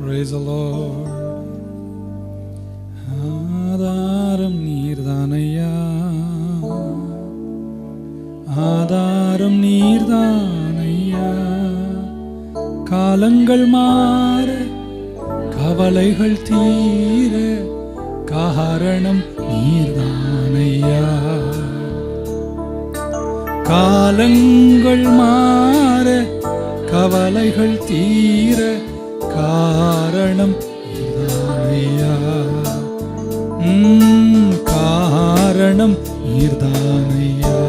Praise the Lord. ஆதாரம் நீர்தானையா, ஆதாரம் நீர்தானையா. காலங்கள் மாற கவலைகள் தீர காரணம் நீர்தானையா. காலங்கள் மாற கவலைகள் தீர காரணம் நீர்தானையா. காரணம் நீர்தானையா.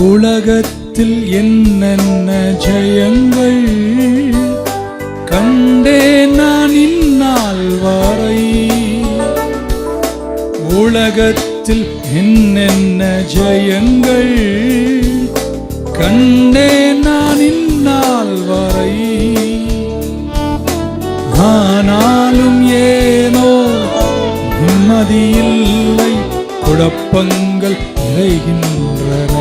உலகத்தில் என்னென்ன ஜெயங்கள் கண்டேன் நான் இந்நாள் வரை. உலகத்தில் என்னென்ன ஜெயங்கள் கண்டேன் நான் இந்நாள் வரை. ஆனாலும் ஏனோ நிம்மதியில்லை, குழப்பங்கள் நிறைகின்றன.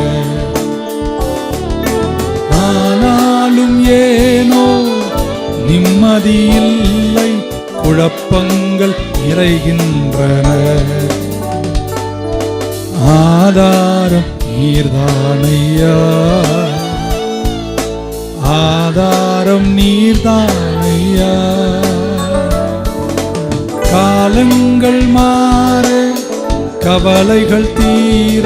ஆனாலும் ஏனோ நிம்மதியில்லை, குழப்பங்கள் நிறைகின்றன. ஆதாரம் நீர்தானையா, ஆதாரம் நீர்தானையா. காலங்கள் மாற கவலைகள் தீர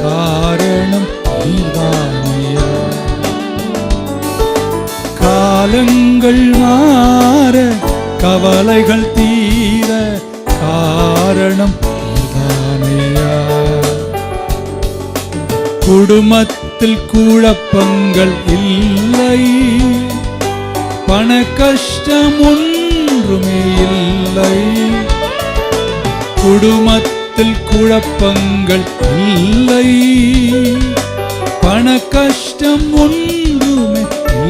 காரணம் நீர்தானையா. காலங்கள் மாற கவலைகள் தீர காரணம் நீர்தானையா. குடும்பத்தில் குழப்பங்கள் இல்லை, பண கஷ்டம் ஒன்றுமே இல்லை. குடும்பத்தில் குழப்பங்கள் இல்லை, பண கஷ்டம் ஒன்றுமே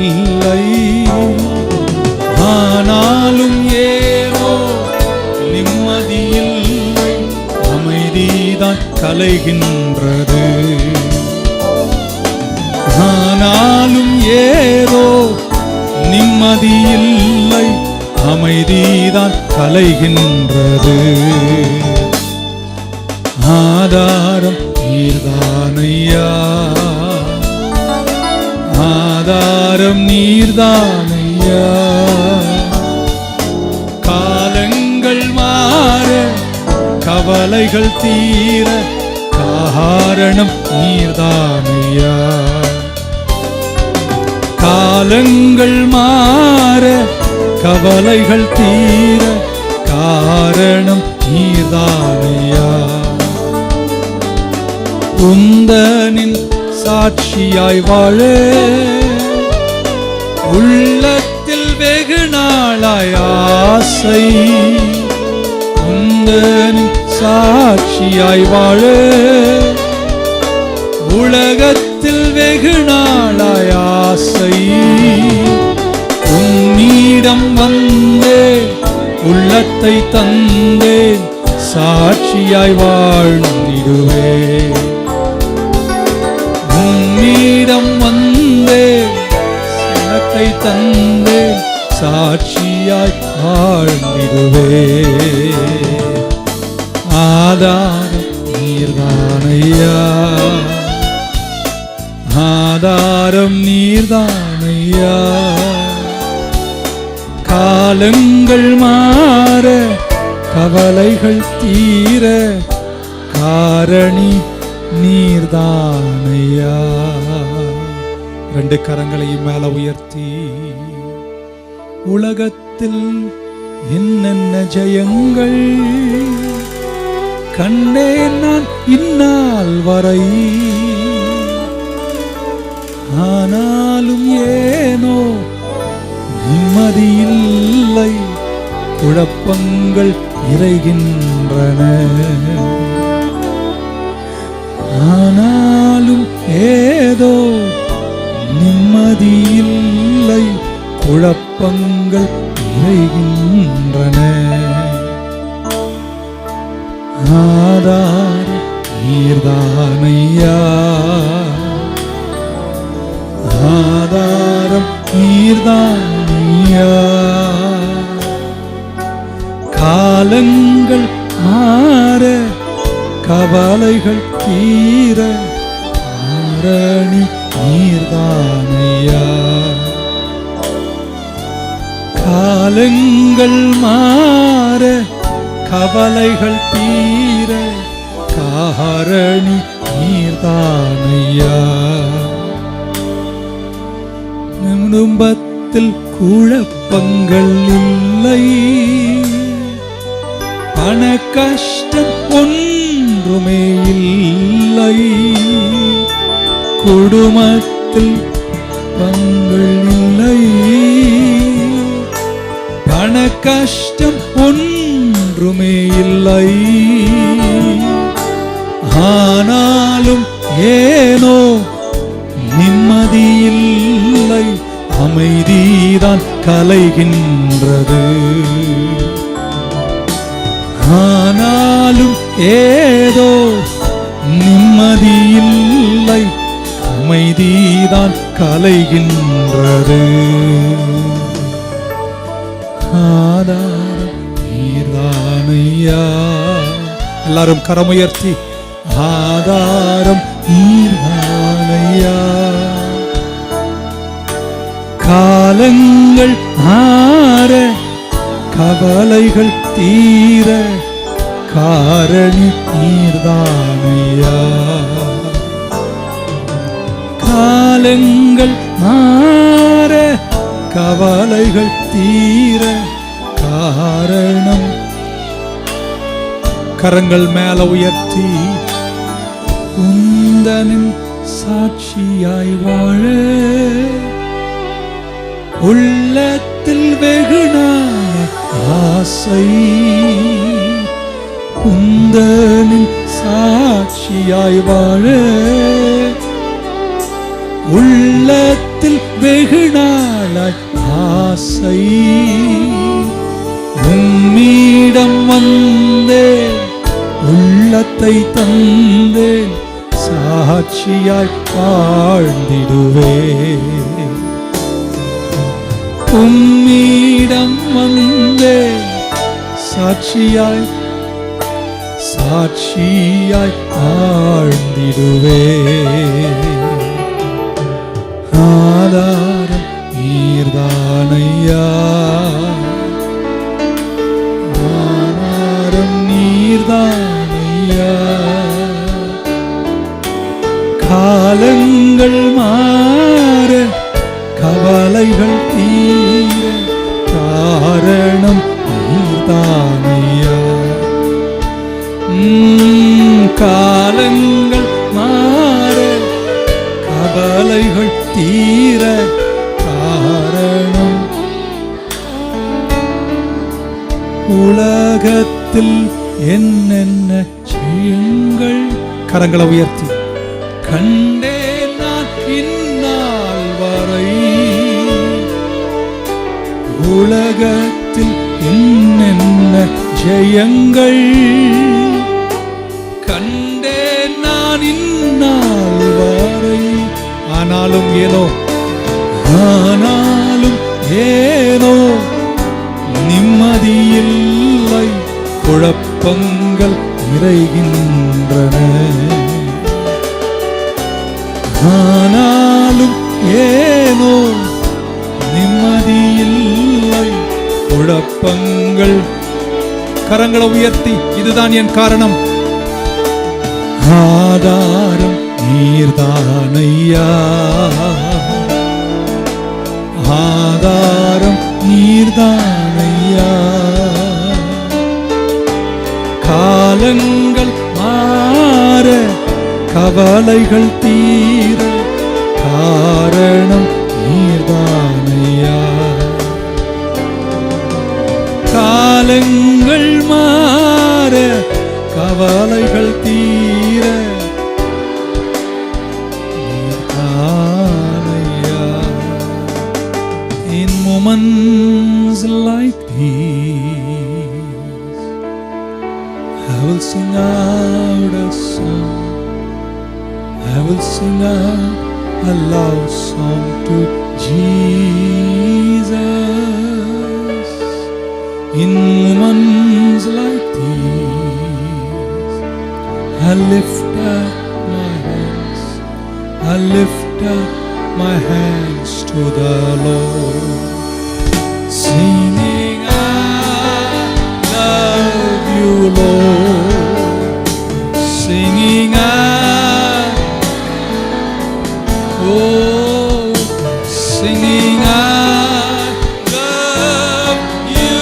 இல்லை. ஆனாலும் ஏனோ நிம்மதியில்லை, அமைதிதான் கலைகின்றது. ஆனாலும் ஏதோ நிம்மதியில்லை, அமைதிதான் கலைகின்றது. ஆதாரம் நீர்தானையா, ஆதாரம் நீர்தானையா. காலங்கள் மாற கவலைகள் தீர காரணம் நீர்தானையா. காலங்கள் மாற கவலைகள் தீர காரணம் நீர்தானையா. உந்தனின் சாட்சியாய் வாழ உள்ளத்தில் வெகு நாளாய் ஆசை. உந்தனின் சாட்சியாய் வாழ உலகத்தில் வெகு நாளாய் ஆசை. உன்னிடம் வந்தேன், உள்ளத்தை தந்தேன், சாட்சியாய் வாழ்ந்திடுவேன். உன்னிடம் வந்தேன், உள்ளத்தை தந்தேன், சாட்சியாய் வாழ்ந்திடுவேன். ஆதாரம் நீர்தானையா, ஆதாரம் நீர்தானையா. காலங்கள் மாற கவலைகள் தீர காரணி நீர்தானையா. ரெண்டு கரங்களையும் மேல உயர்த்தி, உலகத்தில் என்னென்ன ஜெயங்கள் கண்டேன் நான் இந்நாள் வரை. ஆனாலும் ஏனோ நிம்மதியில்லை, குழப்பங்கள் நிறைகின்றன. ஆனாலும் ஏதோ நிம்மதியில்லை, குழப்பங்கள் நிறைகின்றன. ஆதாரம் நீர்தானையா, ஆதாரம் நீர்தானையா. காலங்கள் மாற கவலைகள் தீர காரணி நீர்தானையா. காலங்கள் மாற கவலைகள் தீர காரணி நீர்தானையா. குடும்பத்தில் குழப்பங்கள் இல்லை, பண கஷ்டம் ஒன்றுமே இல்லை. குடும்பத்தில் பங்கள் இல்லை, பண கஷ்டம் ஒன்றுமே இல்லை. ஆனாலும் ஏனோ நிம்மதியில்லை, அமைதிதான் கலைகின்றது. ஆனாலும் ஏதோ நிம்மதியில்லை, அமைதிதான் கலைகின்றது. ஆதாரம் நீர்தானையா. எல்லாரும் கரமுயர்த்தி ஆதாரம் நீர்தானையா. காலங்கள் மாற கவலைகள் தீர காரணி நீர்தானையா. காலங்கள் மாற கவலைகள் தீர காரணம். கரங்கள் மேல உயர்த்தி உந்தனின் சாட்சியாய் வாழ உள்ளத்தில் வெகுநாள் ஆசை. உந்தனின் சாட்சியாய் வாழ உள்ளத்தில் வெகுநாளாய் ஆசை. உம்மிடம் வந்தேன், உள்ளத்தை தந்தேன், சாட்சியாய் வாழ்ந்திடுவேன். உம்மிடம் வந்தேன், சாட்சியாய் சாட்சியாய் வாழ்ந்திடுவேன். ஆதாரம் நீர்தானையா. ஆதாரம் நீர்தானையா. காலங்கள் மாற கவலைகள் தீர காரணம் நீர்தானையா. காலங்கள் மாற கவலைகள் தீர காரணம். உலகத்தில் என்னென்ன செய்யுங்கள். கரங்களை உயர்த்தி கண்டேன் நான் இந்நாள் வரை. உலகத்தில் என்னென்ன ஜெயங்கள் கண்டேன் நான் இந்நாள் வரை. ஆனாலும் ஏனோ நிம்மதியில்லை, குழப்பங்கள் நிறைகின்றன. ஆனாலும் ஏனோ நிம்மதியில்லை, குழப்பங்கள். கரங்களை உயர்த்தி இதுதான் என் காரணம். ஆதாரம் நீர்தானையா. ஆதாரம் நீர்தானையா. காலங்கள் மாற கவலைகள் தீர காரணம் நீர்தானையா. காலங்கள் மாற கவலைகள் தீர நீர்தானையா. In moments like these, I will sing out a song. I will sing out a love song to Jesus. in moments like these. I lift up my hands, I lift up my hands to the Lord, singing, I love you, Lord, singing, oh, singing, I love you,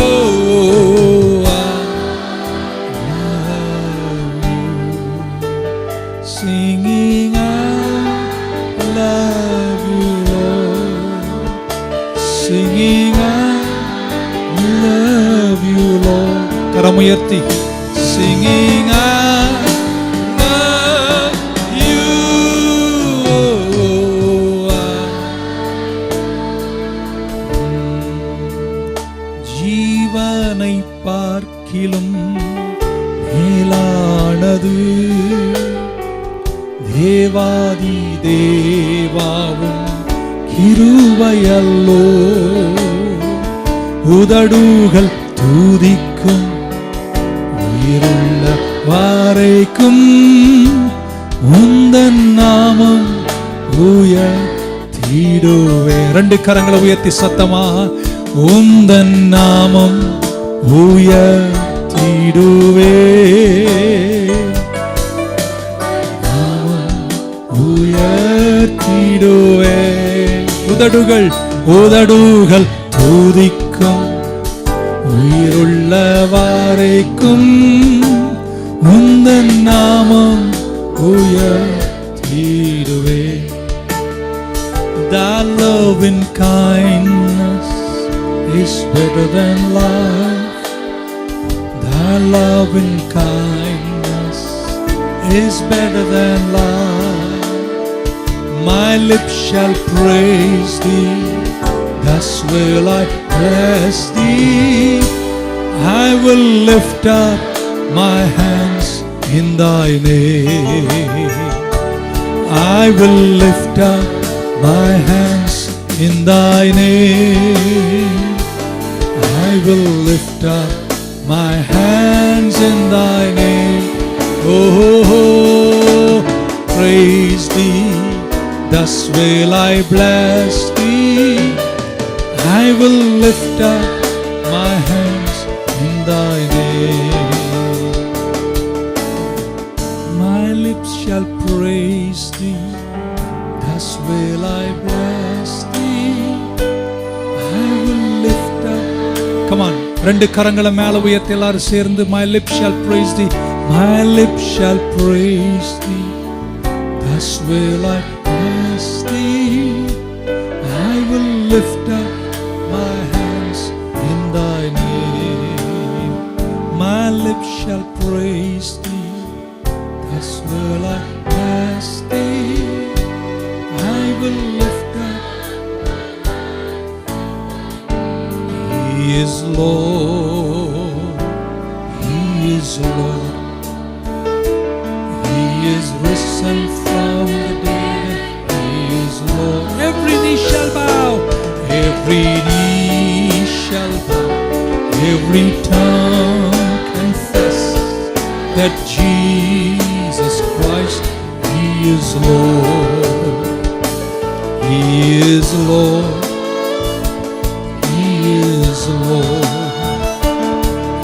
oh, I love you, singing, I love you, Lord, singing, I love you, Lord. Karamuyarthi, singing, I ஜீவனை பார்க்கிலும் மேலானது தேவாதி தேவாவும் கிருபையல்லோ, உதடுகள் துதிக்கும் உயிருள்ள வாரைக்கும் உந்தன் நாமம் உயர்த்திடுவே. ரெண்டு கரங்களை உயர்த்தி சத்தமா, உந்தன் நாமம் உயர்த்திடுவே, உயர்த்திடுவே. உதடுகள் உதடுகள் துதிக்கும் உயிருள்ள வாரைக்கும் உந்தன் நாமம் உயர்த்திடுவே. Thy loving kindness is better than life. Thy loving kindness is better than life. My lips shall praise thee, thus will I bless thee. I will lift up my hands in thy name. I will lift up my hands in thy name. I will lift up my hands in thy name. Oh, praise thee, thus will I bless thee. I will lift up my hands in thy name. My lips shall praise thee, thus will I bless thee. I will lift up. Come on, ரெண்டு கரங்களை மேல உயர்த்தி எல்லாரும் சேர்ந்து, my lips shall praise thee, my lips shall praise thee, thus will I bless thee. I will lift up my hands in thy name. My lips shall praise thee, thus will I bless thee. I will lift up. He is Lord, He is Lord, He is risen from the dead, He is Lord. Every knee shall bow, every knee shall bow, every tongue confess that Jesus Christ, He is Lord. He is Lord, He is Lord,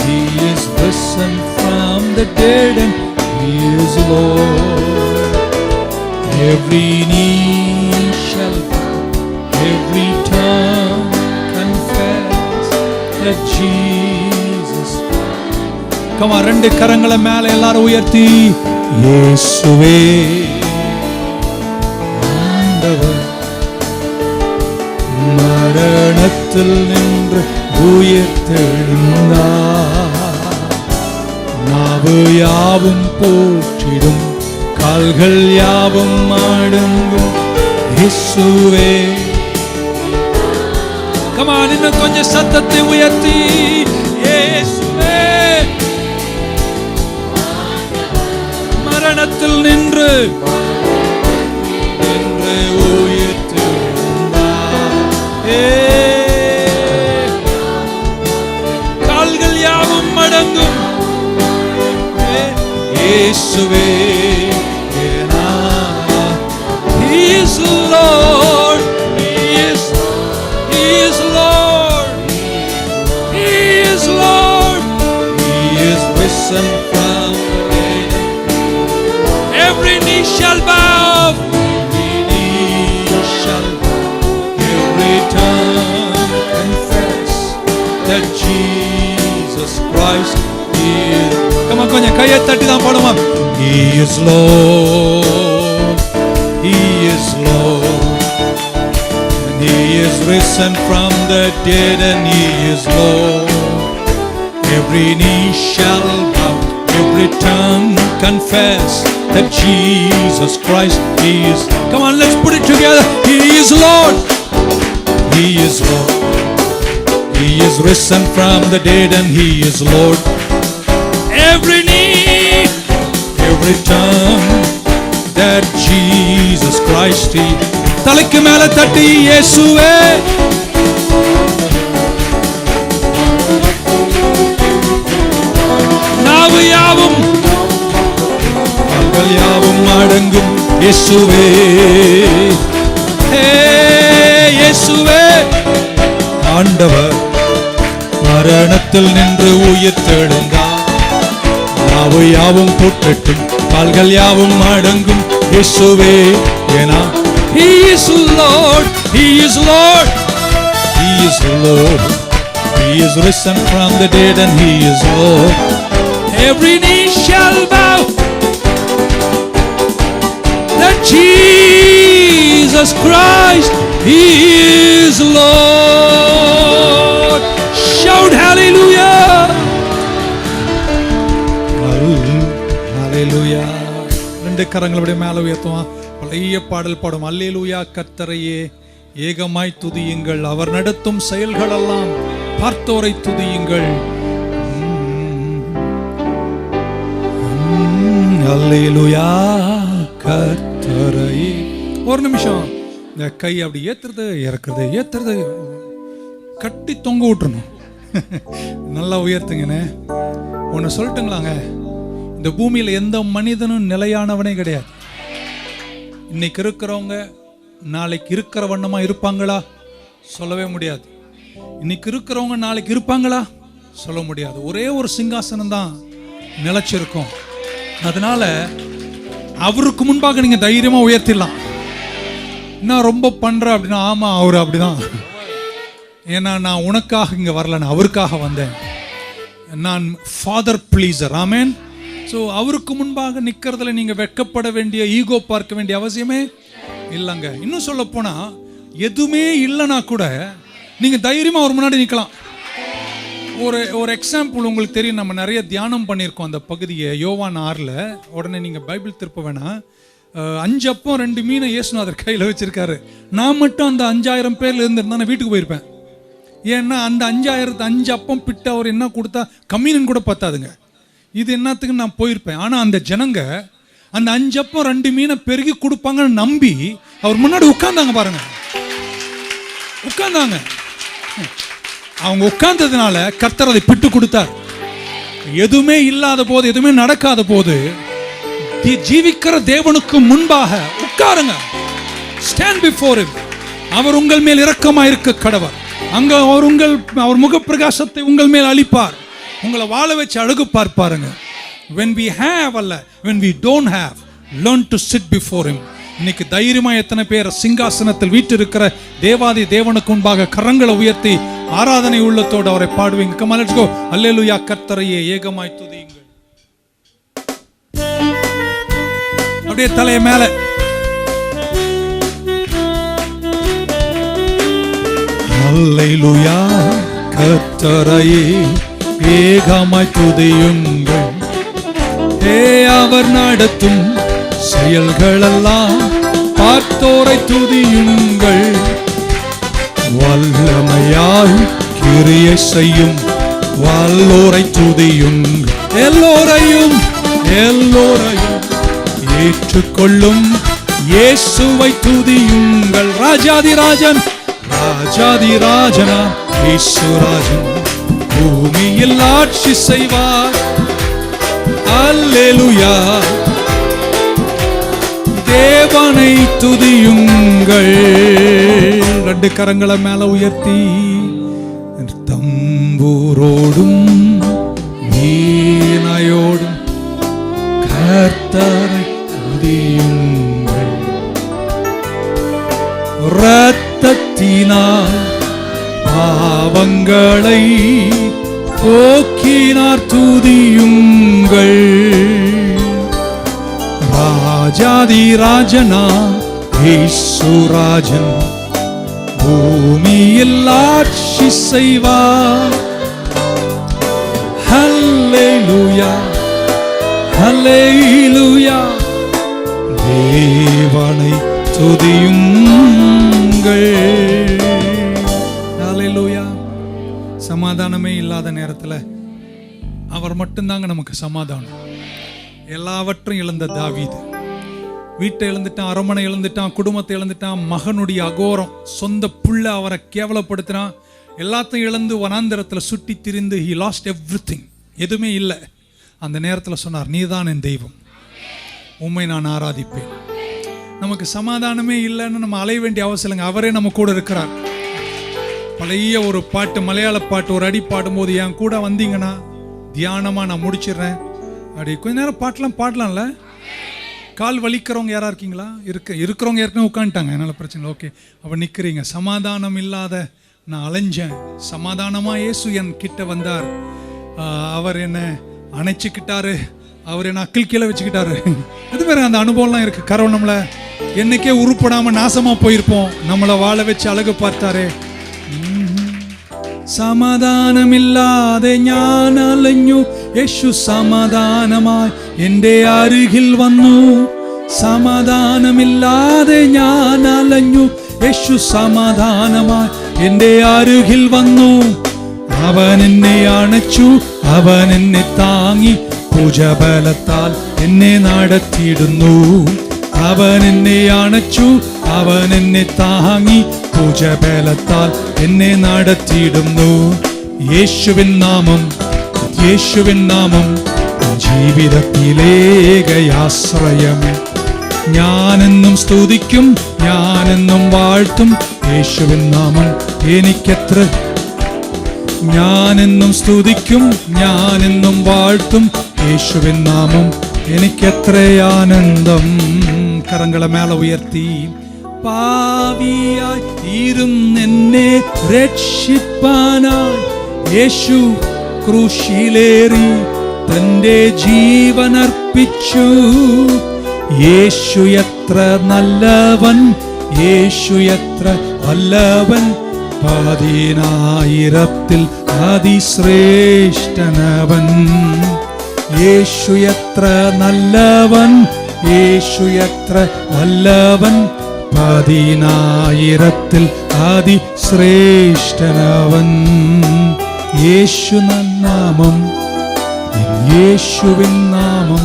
He is risen from the dead and He is Lord. Every knee shall bow, every tongue confess that Jesus. Come on, ரெண்டு கரங்களை மேல எல்லாரும் உயர்த்தி, இயேசுவே ஆண்டவர், மரணத்தில் நின்று உயிர்த்தெழுந்தார், நாவு யாவும் போற்றிடும், கால்கள் யாவும் ஆடுங்கும் இயேசுவே. Come on, இன்னும் கொஞ்சம் சத்தத்தை உயர்த்தி, இயேசுவே மரணத்தில் நின்று உயிர்த்தெழுந்தார், இயேசுவே He is Lord, He is Lord, He is Lord, He is risen from the dead. Every knee shall bow, every knee shall bow, every tongue confess that Jesus Christ is. Come on, konja kaiya thatti dhaan paaduma. He is Lord, He is Lord, and He is risen from the dead, and He is Lord. Every knee shall bow, every tongue confess that Jesus Christ is. Come on, let's put it together. He is Lord, He is Lord, He is risen from the dead, and He is Lord. Every knee, every tongue that Jesus Christ is. தலைக்கு மேல தட்டி இயேசுவே நாவு யாவும் கால்கள் யாவும் அடங்கும் இயேசுவே இயேசுவே ஆண்டவர் மரணத்தில் நின்று உயிர் தெழுந்தார் நாவு யாவும் போற்றட்டும் கால்கள் யாவும் அடங்கும் இயேசுவே ஏனா He is Lord, He is Lord, He is Lord, He is risen from the dead, and He is Lord. Every knee shall bow that Jesus Christ He is Lord. Shout hallelujah, hallelujah. ரெண்டு கரங்களை அப்படியே மேலே உயர்த்துவான். பழைய பாடல் பாடும் அல்லேலூயா கர்த்தரையே ஏகமாய் துதியுங்கள், அவர் நடத்தும் செயல்களெல்லாம் பார்த்தோரை துதியுங்கள். அல்லேலூயா கர்த்தரையே. ஒரு நிமிஷம் இந்த கை அப்படி ஏத்துறது இறக்குறது ஏத்துறது கட்டி தொங்க விட்டுறணும். நல்லா உயர்த்துங்கண்ணே. ஒன்று சொல்லட்டுங்களாங்க, இந்த பூமியில் எந்த மனிதனும் நிலையானவனே கிடையாது. இன்னைக்கு இருக்கிறவங்க நாளைக்கு இருக்கிற வண்ணமா இருப்பாங்களா? சொல்லவே முடியாது. இன்னைக்கு இருக்கிறவங்க நாளைக்கு இருப்பாங்களா? சொல்ல முடியாது. ஒரே ஒரு சிங்காசனம் தான் நிலைச்சிருக்கும். அதனால அவருக்கு முன்பாக நீங்க தைரியமா உயர்த்திடலாம். நான் ரொம்ப பண்ற அப்படின்னா, ஆமா அவரு அப்படிதான். ஏன்னா நான் உனக்காக இங்க வரல, நான் அவருக்காக வந்தேன். நான் ஃபாதர் ப்ளீசர். ஆமேன். ஸோ அவருக்கு முன்பாக நிற்கிறதுல நீங்கள் வெட்கப்பட வேண்டிய, ஈகோ பார்க்க வேண்டிய அவசியமே இல்லைங்க. இன்னும் சொல்ல போனால் எதுவுமே இல்லைனா கூட நீங்கள் தைரியமாக அவர் முன்னாடி நிற்கலாம். ஒரு எக்ஸாம்பிள் உங்களுக்கு தெரியும், நம்ம நிறைய தியானம் பண்ணியிருக்கோம் அந்த பகுதியை. யோவான் 6 உடனே நீங்கள் பைபிள் திருப்ப வேணாம். 5 அப்பம் 2 மீனை இயேசுநாதர் கையில் வச்சிருக்காரு. நான் மட்டும் அந்த 5000 பேர்ல இருந்திருந்தா நான் வீட்டுக்கு போயிருப்பேன். ஏன்னா அந்த 5 அப்பம் பிட்டு அவர் என்ன கொடுத்தா கம்யூனியன் கூட பத்தாதுங்க. இது என்னத்துக்கு நான் போயிருப்பேன். ஆனால் அந்த ஜனங்க அந்த 5 அப்பம் 2 மீனை பெருகி கொடுப்பாங்கன்னு நம்பி அவர் முன்னாடி உட்கார்ந்தாங்க. பாருங்க, உட்கார்ந்தாங்க. அவங்க உட்கார்ந்ததுனால கர்த்தர் அதை பிட்டு கொடுத்தார். எதுவுமே இல்லாத போது, எதுவுமே நடக்காத போது ஜீவிக்கிற தேவனுக்கு முன்பாக உட்காருங்க. Stand before him. அவர் உங்கள் மேல் இரக்கமா இருக்க கடவர். அங்க அவர் முக பிரகாசத்தை உங்கள் மேல் அளிப்பார். உங்களை வாழ வச்சு அழகு பார்ப்பாருங்க. when we have அல்ல, when we don't have, learn to sit before him. இன்னைக்கு தைரியமா எத்தனை பேர் சிங்காசனத்தில் வீற்றிருக்கிற தேவாதி தேவனுக்கு முன்பாக கரங்களை உயர்த்தி ஆராதனை உள்ளத்தோடு அவரை பாடுவீங்க. come on, let's go. அல்லேலூயா கர்த்தரையே ஏகமாய் துதியுங்கள். அப்படியே தலைய மேல. அல்லேலூயா கர்த்தரையே ஏகமாய் துதியுங்கள். அவர் நடத்தும் செயல்களெல்லாம் பார்த்தோரை துதியுங்கள். வல்லமையாய் கிரியை செய்யும் வல்லோரை துதியுங்கள். எல்லோரையும் ஏற்றுக்கொள்ளும் இயேசுவை துதியுங்கள். ராஜாதிராஜன் ராஜாதிராஜனா இயேசுராஜன் பூமியில் ஆட்சி செய்வார். அல்லேலூயா. தேவனை துதியுங்கள். ரெண்டு கரங்களை மேல உயர்த்தி தம்பூரோடும் வீணையோடும் கர்த்தரை துதியுங்கள். இரத்தத்தினால் பாவங்களை போக்கினார் துதியுங்கள். ராஜாதி ராஜனா இயேசுராஜன் பூமியில் ஆட்சி செய்வார். ஹல்லேலூயா ஹல்லேலூயா. தேவனை துதியுங்கள். ஹல்லேலூயா. சமாதானமே இல்லாத நேரத்தில் அவர் மட்டும்தாங்க நமக்கு சமாதானம். எல்லாவற்றையும் இழந்த தாவீது, வீட்டை இழந்துட்டான், அரமனை இழந்துட்டான், குடும்பத்தை இழந்துட்டான், மகனுடைய அகோரம், சொந்த புள்ள அவரை கேவலப்படுத்தினான், எல்லாத்தையும் இழந்து வனாந்திரத்தில் சுட்டி திரிந்து he lost everything. எதுவுமே இல்லை. அந்த நேரத்தில் சொன்னார், நீதான் என் தெய்வம், உம்மை நான் ஆராதிப்பேன். நமக்கு சமாதானமே இல்லைன்னு நம்ம அலைய வேண்டிய அவசியம் இல்லைங்க. அவரே நம்ம கூட இருக்கிறார். பழைய ஒரு பாட்டு, மலையாள பாட்டு ஒரு அடி பாடும்போது, என் கூட வந்தீங்கன்னா தியானமாக நான் முடிச்சிடுறேன் அப்படி கொஞ்ச நேரம் பாட்டெலாம் பாடலாம்ல. கால் வலிக்கிறவங்க யாரா இருக்கீங்களா? இருக்கிறவங்க ஏற்கனவே உட்காந்துட்டாங்க, என்னால் பிரச்சனை இல்லை. ஓகே, அப்போ நிற்கிறீங்க. சமாதானம் இல்லாத நான் அலைஞ்சேன், சமாதானமாக இயேசு என் கிட்ட வந்தார். அவர் என்னை அணைச்சிக்கிட்டாரு, அவர் என்னை அக்கில் கீழே வச்சுக்கிட்டாரு. அது வேறு அந்த அனுபவம்லாம் இருக்குது. கரவு நம்மளை என்னைக்கே உருப்படாமல் நாசமாக போயிருப்போம், நம்மளை வாழ வச்சு அழகு பார்த்தாரு. സമാധാനമില്ലാതെ ഞാൻ അലഞ്ഞു, യേശു സമാധാനമായി എൻ്റെ അരികിൽ വന്നു. സമാധാനമില്ലാതെ ഞാൻ അലഞ്ഞു, യേശു സമാധാനമായി എൻ്റെ അരികിൽ വന്നു. അവൻ എന്നെ അണച്ചു, അവൻ എന്നെ താങ്ങി, ഭുജബലത്താൽ എന്നെ നടത്തിയിടുന്നു. അവൻ എന്നെ അണച്ചു, അവൻ എന്നെ താങ്ങി, ഭുജബലത്താൽ എന്നെ നടത്തിയിടുന്നു. യേശുവിൻ നാമം, യേശുവിൻ നാമം ജീവിതത്തിലേകയാശ്രയമേ. ഞാനെന്നും സ്തുതിക്കും, ഞാനെന്നും വാഴ്ത്തും യേശുവിൻ നാമം എനിക്കെത്ര. ഞാനെന്നും സ്തുതിക്കും, ഞാനെന്നും വാഴ്ത്തും യേശുവിൻ നാമം എനിക്കെത്ര ആനന്ദം. കരങ്ങളെ മേലെ ഉയർത്തി. പാവിയായി ഇരുന്നെന്നെ രക്ഷിപ്പാനായി യേശു ക്രൂശിലേറി തന്റെ ജീവനർപ്പിച്ചു. യേശു എത്ര നല്ലവൻ, യേശു എത്ര വല്ലവൻ, 10,000 അതിശ്രേഷ്ഠനവൻ. യേശു എത്ര നല്ലവൻ, യേശു എത്ര വല്ലവൻ, 10,000 അതിശ്രേഷ്ഠനവൻ. യേശു നാമം, യേശുവിൻ നാമം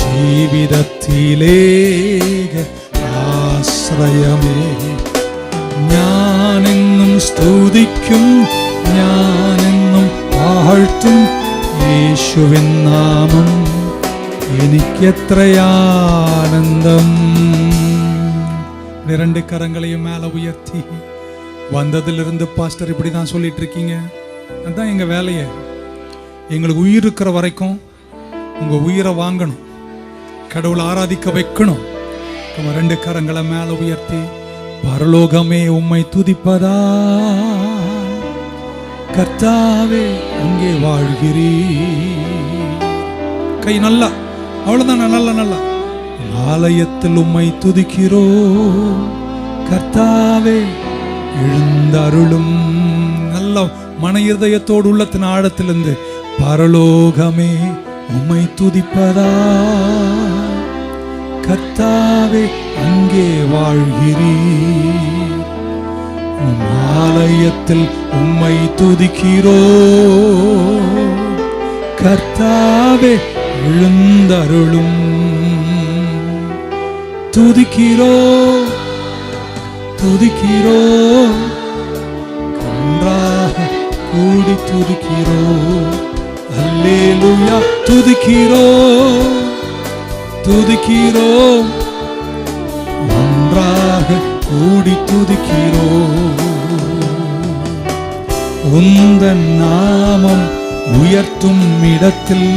ജീവിതത്തിലേക ആശ്രയമേ. ഞാനെന്നും സ്തുതിക്കും, ഞാനെന്നും വാഴ്ത്തും യേശുവിൻ നാമം എനിക്കെത്രയാനന്ദം. இரண்டு கரங்களையும் மேல உயர்த்தி. வந்ததிலிருந்து பாஸ்டர் இப்படி தான் சொல்லிட்டு இருக்கீங்க, அதுதான் எங்க வேலையை. எங்களுக்கு உயிர் இருக்கிற வரைக்கும் உங்க உயிரை வாங்கணும், கடவுளை ஆராதிக்க வைக்கணும். ரெண்டு கரங்களை மேல உயர்த்தி. பரலோகமே உம்மை துதிப்பதா, கர்த்தாவே அங்கே வாழ்கிறீர். கை நல்லா, அவ்வளவுதான், நல்லா நல்லா. ஆலயத்தில் உம்மை துதிக்கிறோம் கர்த்தாவே, எழுந்தருளும். நல்ல மன இருதயத்தோடு உள்ளத்தின் ஆழத்திலிருந்து பரலோகமே உம்மை துதிப்பதா, கர்த்தாவே அங்கே வாழ்கிறீர். ஆலயத்தில் உம்மை துதிக்கிறோம் கர்த்தாவே, எழுந்தருளும். துதிக்கிறோம் துதிக்கிறோம், ஒன்றாக கூடி துதிக்கிறோம். அல்லேலூயா துதிக்கிறோம் துதிக்கிறோம் ஒன்றாக கூடி துதிக்கிறோம் உந்தன் நாமம் உயர்த்தும் இடத்தில்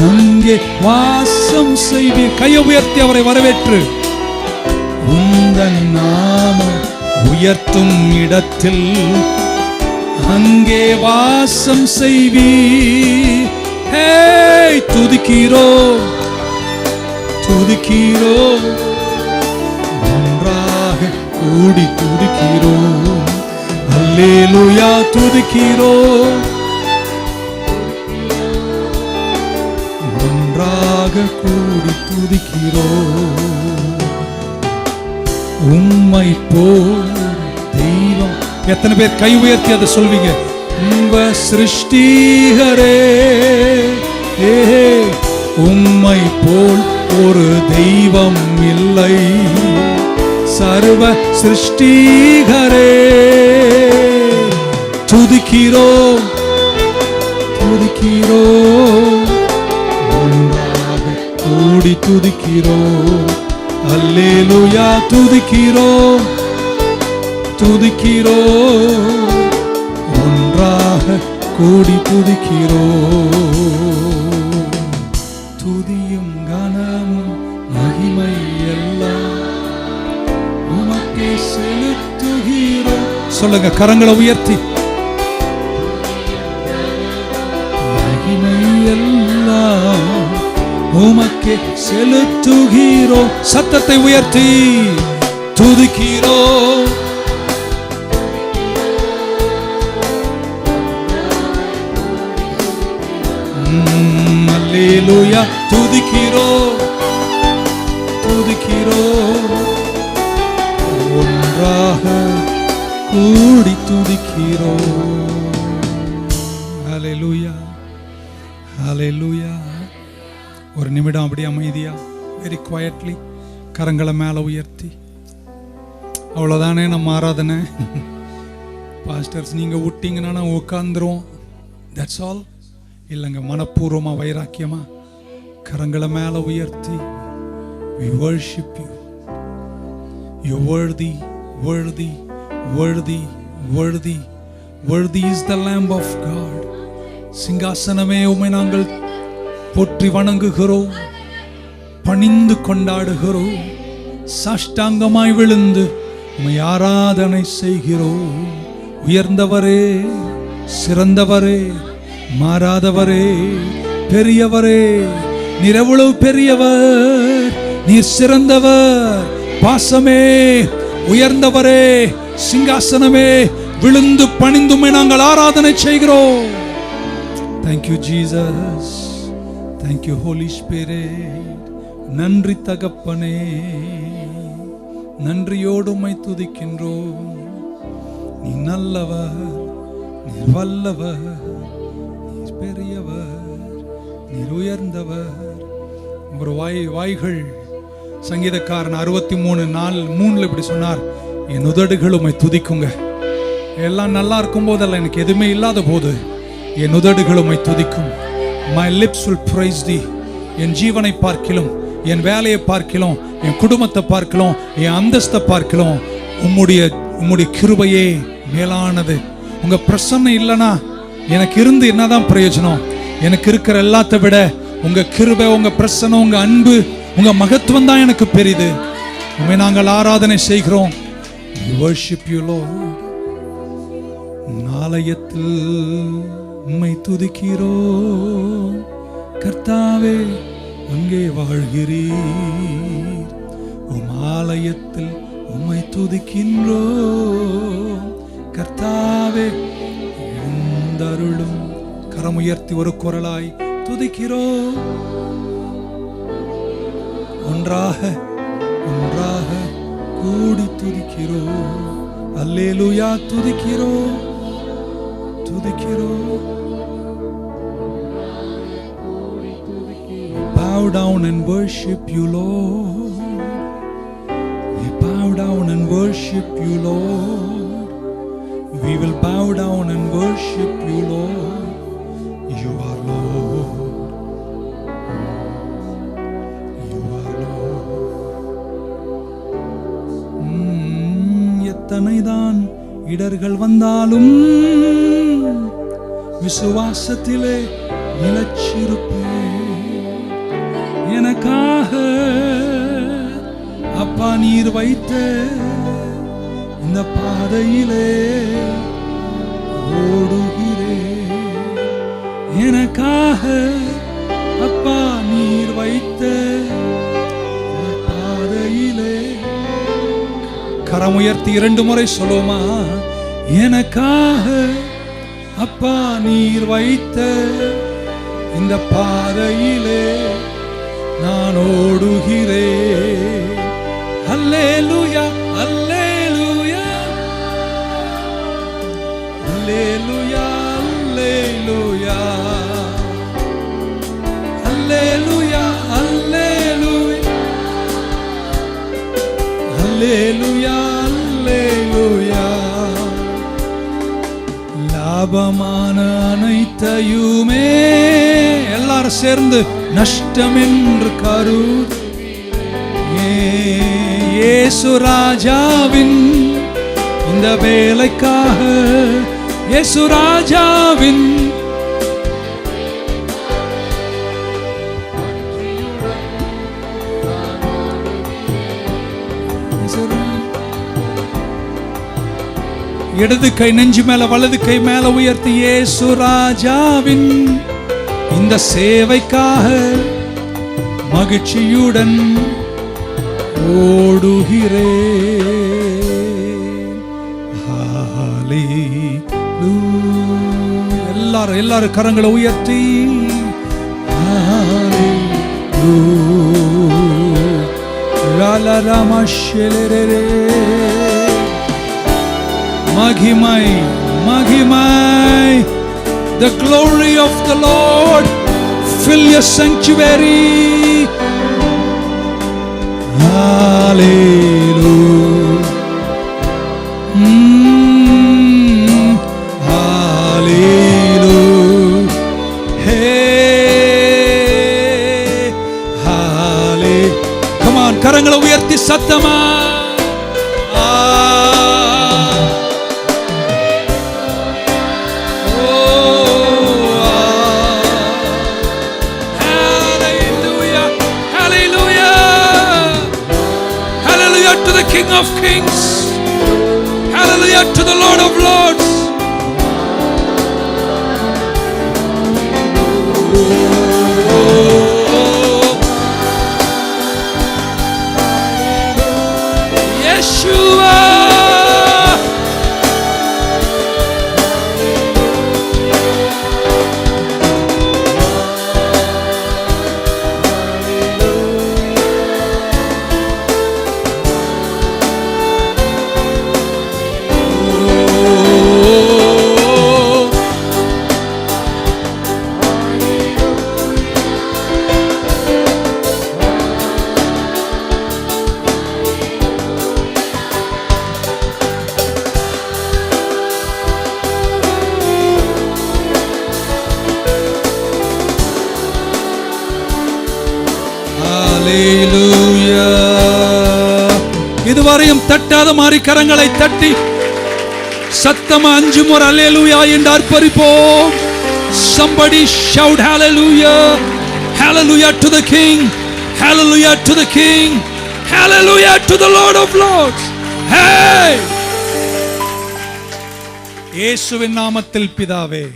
அங்கே வாசம் செய்வீர். கையை உயர்த்தி அவரை வரவேற்று. உந்தன் நாமம் உயர்த்தும் இடத்தில் அங்கே வாசம் செய்வீர். ஹே துதிக்கிறோம் துதிக்கிறோம் ஒன்றாக கூடி துதிக்கிறோம். அல்லேலூயா துதிக்கிறோம் ஒன்றாக கூடி துதிக்கிறோம். உம்மை போல் தெய்வம். எத்தனை பேர் கை உயர்த்தி அதை சொல்வீங்க? உங்க சிருஷ்டிகரே உம்மை போல் ஒரு தெய்வம் இல்லை. சர்வ சிருஷ்டிகரே துதிக்கிறோம் துதிக்கிறோம் ஒன்றாக கூடி துதிக்கிறோம். அல்லேலூயா துதிக்கிறோம் துதிக்கிறோம் ஒன்றாக கூடி துதிக்கிறோம். துதியும் கனமும் மகிமை எல்லாம் உமக்கே செலுத்துகிறோம். சொல்லுங்க கரங்களை உயர்த்தி. மகிமை எல்லாம் உமக்கே செலுத்துகிறோம். சத்தத்தை உயர்த்தி துதிக்கிறோம். அல்லேலூயா துதிக்கிறோம் துதிக்கிறோம் ஒன்றாக கூடி துதிக்கிறோம். ஹல்லேலூயா ஹல்லேலூயா. ஒரு நிமிடம் அப்படியே அமைதியா வெரி குவைட்லி கரங்களை மேல உயர்த்தி. அவ்வளவுதானே நம்ம ஆராதனை. பாஸ்டர்ஸ் நீங்க விட்டீங்கன்னா நான் உட்கார்ந்துருவோம். That's all. இல்லைங்க, மனப்பூர்வமா வைராக்கியமா கரங்களை மேல உயர்த்தி we worship you. You're worthy, worthy, worthy, worthy, worthy is the Lamb of God. சிங்காசனமே உம்மை நாங்கள் போற்றி வணங்குகிறோம், பணிந்து கொண்டாடுகிறோம், சாஷ்டாங்கமாய் விழுந்து உம்மை ஆராதனை செய்கிறோம். உயர்ந்தவரே, சிறந்தவரே, மாறாதவரே, பெரியவரே, நீர் எவ்வளவு பெரியவர், நீர் சிறந்தவர், பாசமே, உயர்ந்தவரே, சிங்காசனமே, விழுந்து பணிந்துமே நாங்கள் ஆராதனை செய்கிறோம். Thank you Jesus, thank you Holy Spirit. நன்றி தகப்பனே, நன்றியோடு உம்மை துதிக்கின்றோம். நீ நல்லவர், நீர் வல்லவர், நீர் பெரியவர், நீர் உயர்ந்தவர். ஒரு வாய்கள் சங்கீதக்காரன் 63:3 இப்படி சொன்னார், என் உதடுகள் உம்மை துதிக்குங்க. எல்லாம் நல்லா இருக்கும் போதல்ல, எனக்கு எதுவுமே இல்லாத போது என் உதடுகள் உம்மை துதிக்கும். My lips will praise thee. என் ஜீவனை பார்க்கிலும், என் வேலையை பார்க்கிலும், என் குடும்பத்தை பார்க்கிலும், என் அந்தஸ்தை பார்க்கிலும் உம்முடைய கிருபையே மேலானது. உங்க பிரசன்னம் இல்லைனா எனக்கு இருந்து என்னதான் பிரயோஜனம்? எனக்கு இருக்கிற எல்லாத்தை விட உங்க கிருபை, உங்க பிரசன்னம், உங்க அன்பு, உங்க மகத்துவம் தான் எனக்கு பெரிது. உம்மை நாங்கள் ஆராதனை செய்கிறோம். We worship you Lord. ஆலயத்தில் உம்மை துதிக்கிறோம் கர்த்தாவே, அங்கே வாழ்கிறீர். உம் ஆலயத்தில் உம்மை துதிக்கின்றோம் கர்த்தாவே, எழுந்தருளும். கரம் உயர்த்தி ஒரு குரலாய் துதிக்கிறோம். ஒன்றாக ஒன்றாக கூடி துதிக்கிறோம். அல்லேலூயா துதிக்கிறோம் துதிக்கிறோம். Bow down and worship you Lord. We bow down and worship you Lord. We will bow down and worship you Lord. எத்தனைதான் இடர்கள் வந்தாலும் விசுவாசத்திலே நிலைச்சிருப்பேன். எனக்காக அப்பா நீர் வைத்த இந்த பாதையிலே ஓடுகிறேன். எனக்காக அப்பா நீர் வைத்த பாதையிலே. கரம் உயர்த்தி 2 முறை சொல்லுமா? எனக்காக அப்பா நீர் வைத்த இந்த பாதையிலே நான் ஓடுகிறேன். அல்லேலூயா அல்லேலூயா அல்லேலூயா அல்லேலூயா அல்லேலூயா அல்லேலூயா அல்லேலூயா அல்லேலூயா. லாபமான அனைத்தையுமே எல்லாரும் சேர்ந்து நஷ்டம் என்று கருதி இயேசு ராஜாவின் இந்த வேலைக்காக, இயேசு ராஜாவின் இடது கை நெஞ்சு மேல வலது கை மேல உயர்த்தி இயேசு ராஜாவின் இந்த சேவைக்காக மகிழ்ச்சியுடன் ஓடுகிறேன். எல்லாரும் கரங்களை உயர்த்தி மகிமை மகிமை. The glory of the Lord fill your sanctuary. Hallelujah. Hallelujah. Hey. Hallelujah. Come on, கரங்களை உயர்த்தி சத்தமா. To the King of Kings, hallelujah to the Lord of Lords. Yeshua. இதுவரையும் தட்டாத மாதிரி கரங்களை தட்டி சத்தமா 5 முறை அல்லேலூயா என்று அர்ப்பணிப்போம். Somebody shout hallelujah, hallelujah to the King, hallelujah to the King, hallelujah to the Lord of Lords. Hey, இயேசுவின் நாமத்தில் பிதாவே.